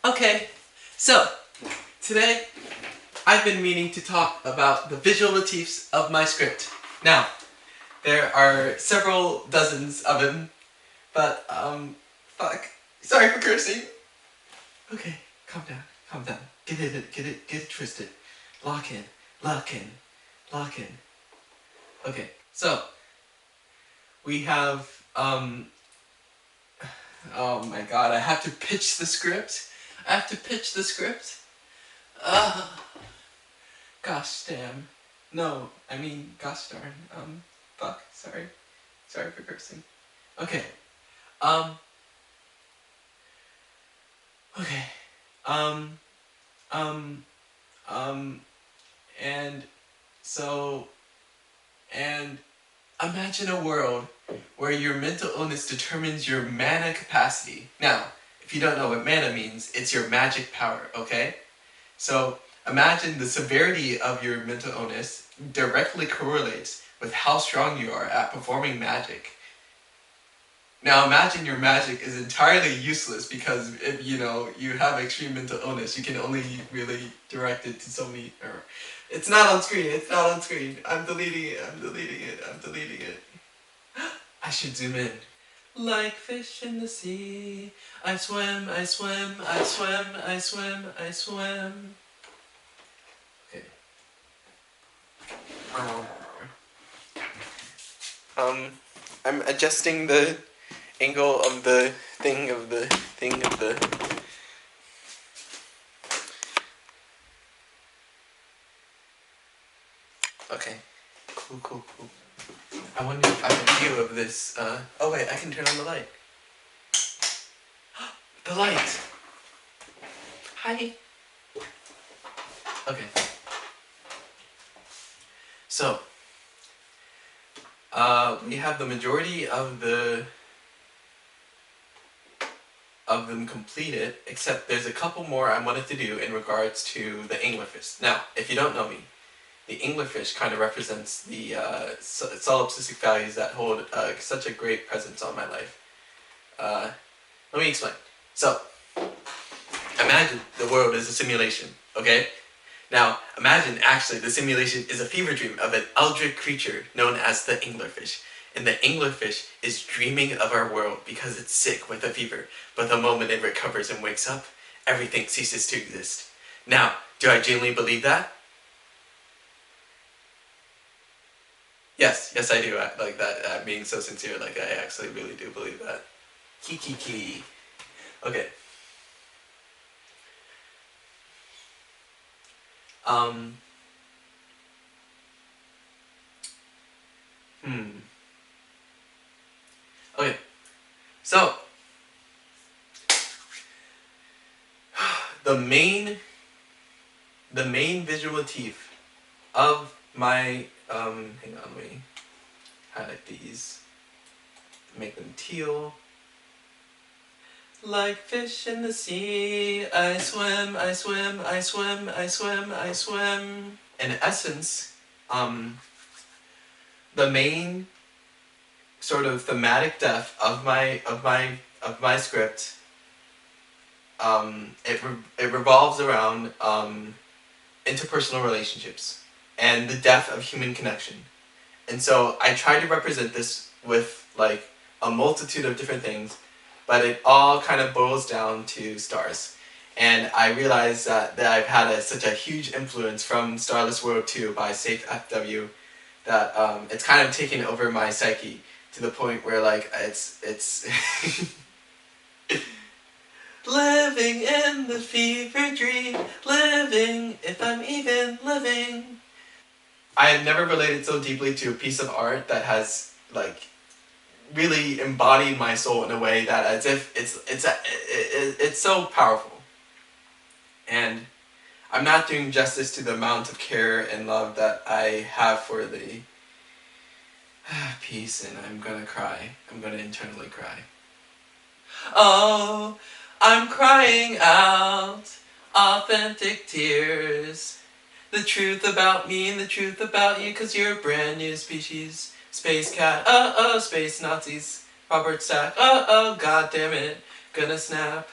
Okay, so today I've been meaning to talk about the visual motifs of my script. Now, there are several dozens of them, but fuck. Sorry for cursing. Okay, calm down. Get it twisted. Lock in. Okay, so we have oh my god, I have to pitch the script. Gosh damn. No, I mean gosh darn. Fuck, sorry. Sorry for cursing. Okay. Okay. And imagine a world where your mental illness determines your mana capacity. Now, if you don't know what mana means, it's your magic power, okay? So, imagine the severity of your mental illness directly correlates with how strong you are at performing magic. Now imagine your magic is entirely useless because if you have extreme mental illness, you can only really direct it to so many. It's not on screen. I'm deleting it. I should zoom in. Like fish in the sea, I swim. Okay. I'm adjusting the angle of the thing of the. Okay. Cool. I wonder if I have a view of this. Oh wait, I can turn on the light. The light! Hi! Okay. So, we have the majority of them completed, except there's a couple more I wanted to do in regards to the anglerfish. Now, if you don't know me, the anglerfish kind of represents the solipsistic values that hold such a great presence on my life. Let me explain. So, imagine the world is a simulation, okay? Now, imagine actually the simulation is a fever dream of an eldritch creature known as the anglerfish. And the anglerfish is dreaming of our world because it's sick with a fever. But the moment it recovers and wakes up, everything ceases to exist. Now, do I genuinely believe that? Yes, I do. Like that. I'm being so sincere. Like I actually really do believe that. Key. Okay. Okay. So the main visual motif of my hang on, let me highlight these. Make them teal. Like fish in the sea, I swim. In essence, the main sort of thematic depth of my script, it revolves around interpersonal relationships and the depth of human connection. And so I try to represent this with like a multitude of different things, but it all kind of boils down to stars. And I realized that I've had such a huge influence from Starless World 2 by Safe FW that it's kind of taken over my psyche to the point where like it's living in the fever dream, living if I'm even living. I have never related so deeply to a piece of art that has like really embodied my soul in a way that as if it's so powerful. And I'm not doing justice to the amount of care and love that I have for the piece, and I'm gonna cry. I'm gonna internally cry. Oh, I'm crying out authentic tears. The truth about me and the truth about you, 'cause you're a brand new species. Space cat, space Nazis. Robert Stack, god damn it, gonna snap.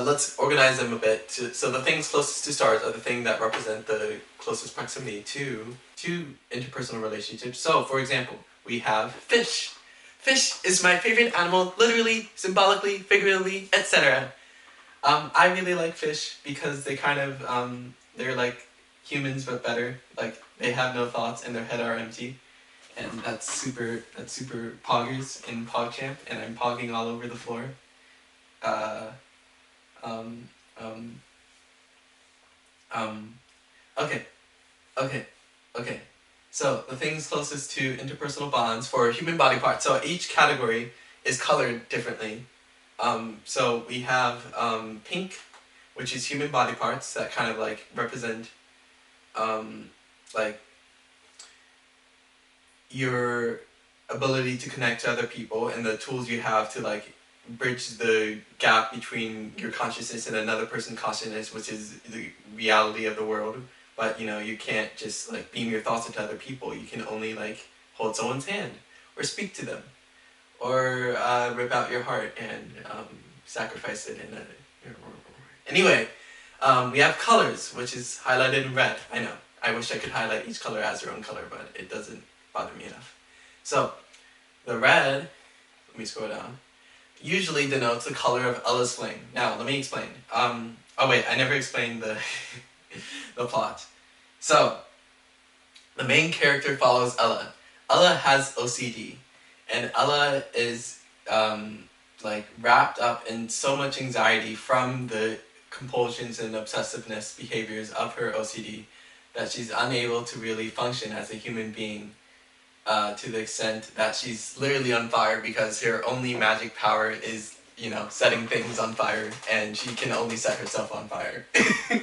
let's organize them a bit. So the things closest to stars are the thing that represent the closest proximity to interpersonal relationships. So, for example, we have fish. Fish is my favorite animal, literally, symbolically, figuratively, etc. I really like fish because they kind of, they're like humans but better. Like, they have no thoughts and their head are empty. And that's super poggers in PogChamp, and I'm pogging all over the floor. Uh, um, um, okay. So, the things closest to interpersonal bonds for human body parts. So, each category is colored differently. So, we have pink, which is human body parts that kind of like represent like your ability to connect to other people and the tools you have to like bridge the gap between your consciousness and another person's consciousness, which is the reality of the world. But you know, you can't just like beam your thoughts into other people. You can only like hold someone's hand or speak to them or rip out your heart and sacrifice it in a... Anyway, we have colors, which is highlighted in red. I know, I wish I could highlight each color as their own color, but it doesn't bother me enough. So, the red, let me scroll down, usually denotes the color of Ella's flame. Now, let me explain. Oh wait, I never explained the, the plot. So, the main character follows Ella. Ella has OCD, and Ella is like wrapped up in so much anxiety from the compulsions and obsessiveness behaviors of her OCD that she's unable to really function as a human being. To the extent that she's literally on fire because her only magic power is, you know, setting things on fire, and she can only set herself on fire. And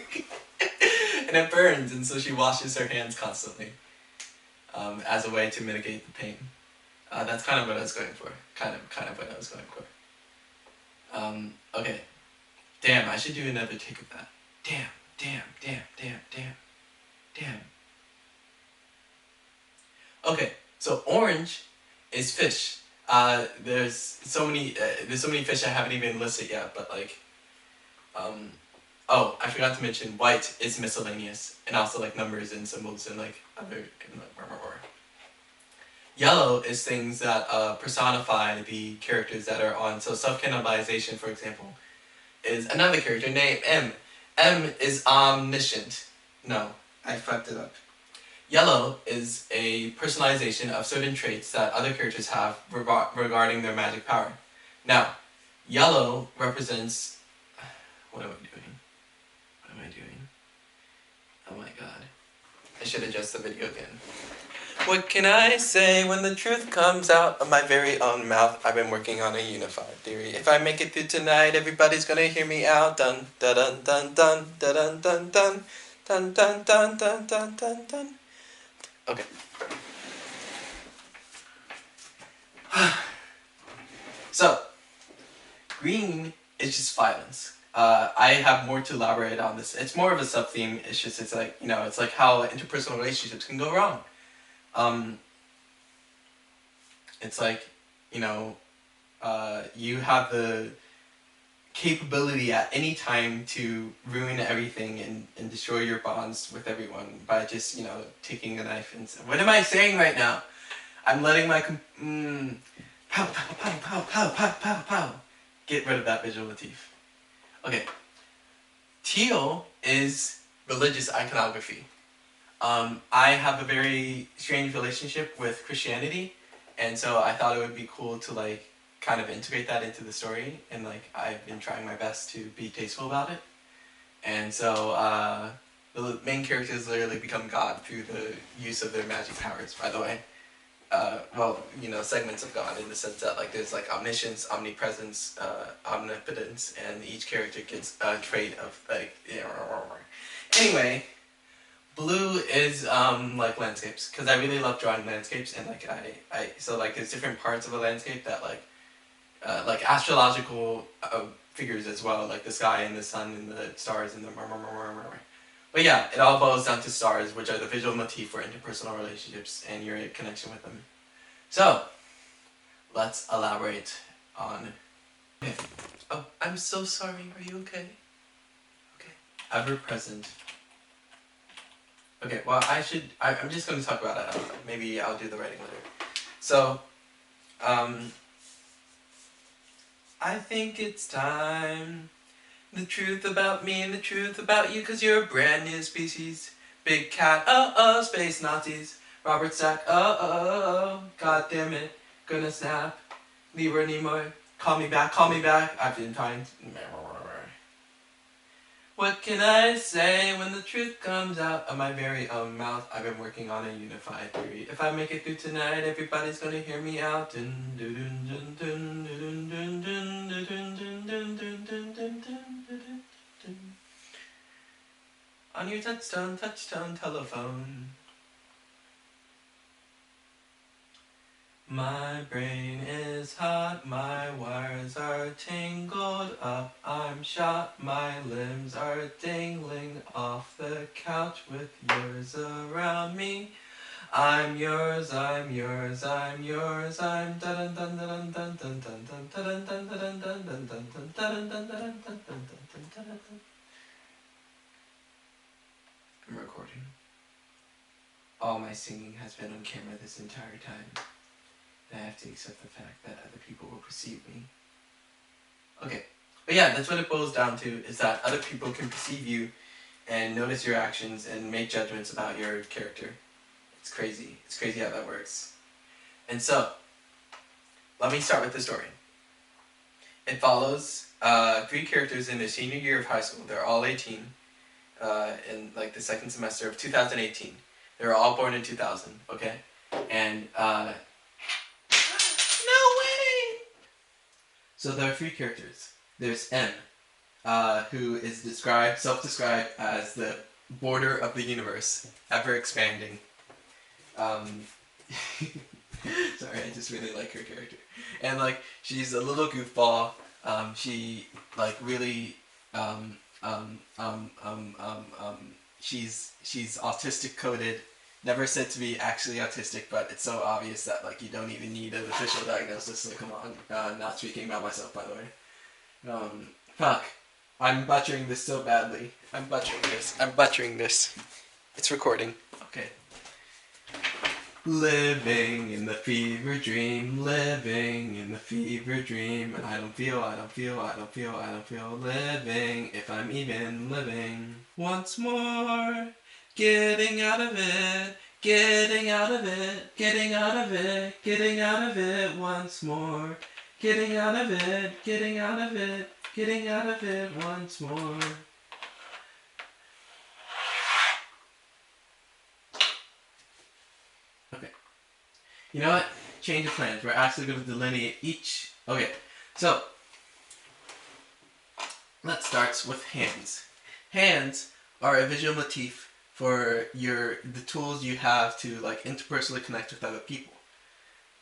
it burns, and so she washes her hands constantly as a way to mitigate the pain. That's kind of what I was going for. Kind of what I was going for. Okay. Damn, I should do another take of that. Damn. Okay. So orange is fish. There's so many fish I haven't even listed yet, but like, oh, I forgot to mention white is miscellaneous, and also like numbers and symbols and like other. Yellow is things that personify the characters that are on. So self-cannibalization, for example, is another character named M. M is omniscient. No, I fucked it up. Yellow is a personalization of certain traits that other characters have regarding their magic power. Now, yellow represents... What am I doing? Oh my god. I should adjust the video again. What can I say when the truth comes out of my very own mouth? I've been working on a unified theory. If I make it through tonight, everybody's gonna hear me out. Dun dun dun dun dun dun dun dun dun dun dun dun dun dun dun. Okay. So, green is just violence. I have more to elaborate on this. It's more of a sub-theme. It's like, you know, it's like how interpersonal relationships can go wrong. It's like, you know, you have the capability at any time to ruin everything and destroy your bonds with everyone by just, you know, taking a knife and... What am I saying right now? I'm letting my... Pow, pow, pow, pow, pow, pow, pow, pow. Get rid of that visual motif. Okay. Teal is religious iconography. I have a very strange relationship with Christianity, and so I thought it would be cool to like kind of integrate that into the story, and like I've been trying my best to be tasteful about it. And so the main characters literally become God through the use of their magic powers, by the way. Well, you know, segments of God in the sense that like there's like omniscience, omnipresence, omnipotence, and each character gets a trait of like... Anyway, blue is like landscapes, because I really love drawing landscapes, and like so like there's different parts of a landscape that like astrological figures as well, like the sky and the sun and the stars and the... But yeah, it all boils down to stars, which are the visual motif for interpersonal relationships and your connection with them. So, let's elaborate on... Okay. Oh, I'm so sorry. Are you okay? Okay. Ever present. Okay, well, I'm just going to talk about it. Maybe I'll do the writing later. So, I think it's time. The truth about me and the truth about you, 'cause you're a brand new species. Big cat, space Nazis. Robert Stack, god damn it. Gonna snap. Libra Nimoy, call me back, I've been trying. What can I say when the truth comes out of my very own mouth? I've been working on a unified theory. If I make it through tonight, everybody's gonna hear me out. On your touchstone telephone. My brain is hot, my wires are tangled up, I'm shot, my limbs are dangling off the couch with yours around me. I'm yours, I'm yours, I'm yours, I'm dun dun dun dun dun dun dun dun dun dun dun dun dun dun dun dun dun dun. I'm recording. All my singing has been on camera this entire time. I have to accept the fact that other people will perceive me. Okay. But yeah, that's what it boils down to, is that other people can perceive you and notice your actions and make judgments about your character. It's crazy. It's crazy how that works. And so, let me start with the story. It follows 3 characters in their senior year of high school. They're all 18 in like the second semester of 2018. They were all born in 2000, okay? And so there are 3 characters. There's M, who is self-described as the border of the universe, ever expanding. Sorry, I just really like her character. And like, she's a little goofball. She like really, she's autistic coded. Never said to be actually autistic, but it's so obvious that like you don't even need an official diagnosis. So come on, not speaking about myself, by the way. Fuck, I'm butchering this so badly. I'm butchering this. It's recording. Okay. Living in the fever dream, living in the fever dream, and I don't feel living if I'm even living. Once more. Getting out of it, getting out of it, getting out of it, getting out of it once more. Getting out of it, getting out of it, getting out of it once more. Okay. You know what? Change of plans. We're actually going to delineate each. Okay. So, let's start with hands. Hands are a visual motif for the tools you have to like interpersonally connect with other people.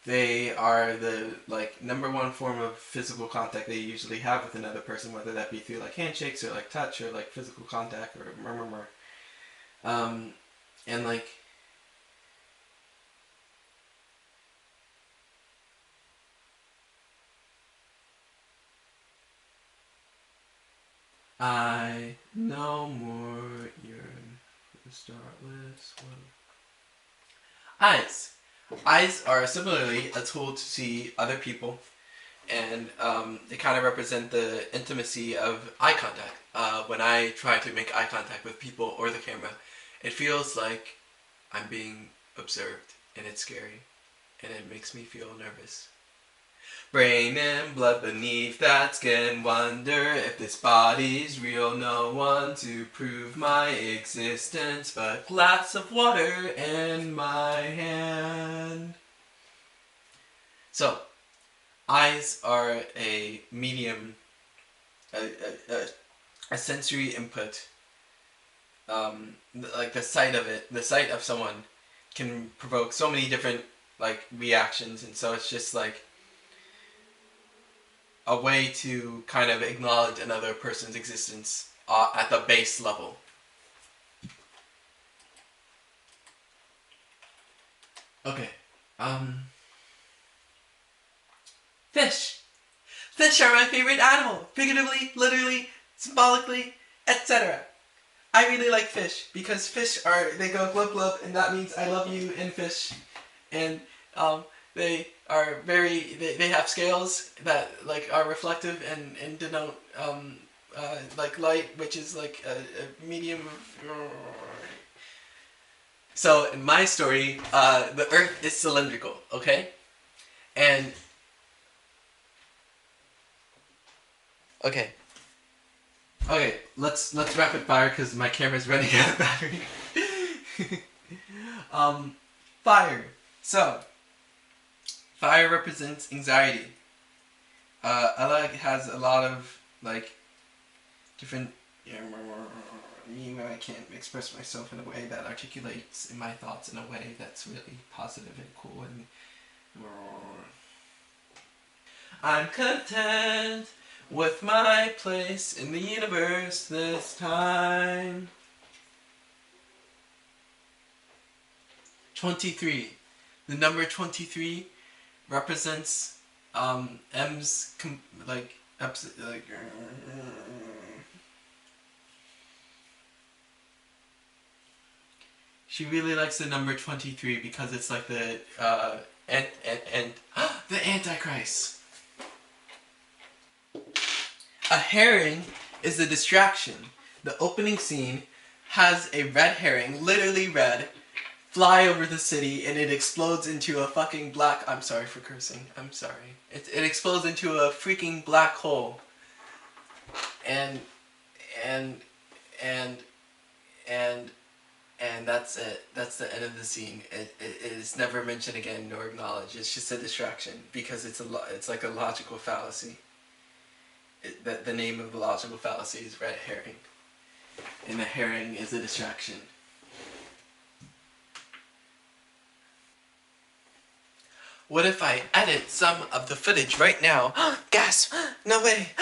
They are the like #1 form of physical contact they usually have with another person, whether that be through like handshakes or like touch or like physical contact or murmur. And like I no more yearn for the starless one. Eyes. Eyes are similarly a tool to see other people, and they kind of represent the intimacy of eye contact. When I try to make eye contact with people or the camera, it feels like I'm being observed, and it's scary, and it makes me feel nervous. Brain and blood beneath that skin, wonder if this body's real. No one to prove my existence, but glass of water in my hand. So, eyes are a medium, a sensory input. Like the sight of someone can provoke so many different like reactions, and so it's just like a way to kind of acknowledge another person's existence at the base level. Okay. Fish. Fish are my favorite animal, figuratively, literally, symbolically, etc. I really like fish because fish they go glub glub, and that means I love you in fish. And they are they have scales that like are reflective and denote like light, which is like a medium of. So in my story, the Earth is cylindrical, okay, and okay, let's rapid fire because my camera's running out of battery. Fire. So, fire represents anxiety. I has a lot of like different. I can't express myself in a way that articulates in my thoughts in a way that's really positive and cool and. I'm content with my place in the universe this time. 23. The number 23 represents M's she really likes the number 23 because it's like the the Antichrist. A herring is a distraction. The opening scene has a red herring, literally red, fly over the city, and it explodes into a fucking black. I'm sorry for cursing. I'm sorry. It explodes into a freaking black hole. And that's it. That's the end of the scene. It is never mentioned again nor acknowledged. It's just a distraction because it's like a logical fallacy. The name of the logical fallacy is red herring, and the herring is a distraction. What if I edit some of the footage right now? Gasp! No way!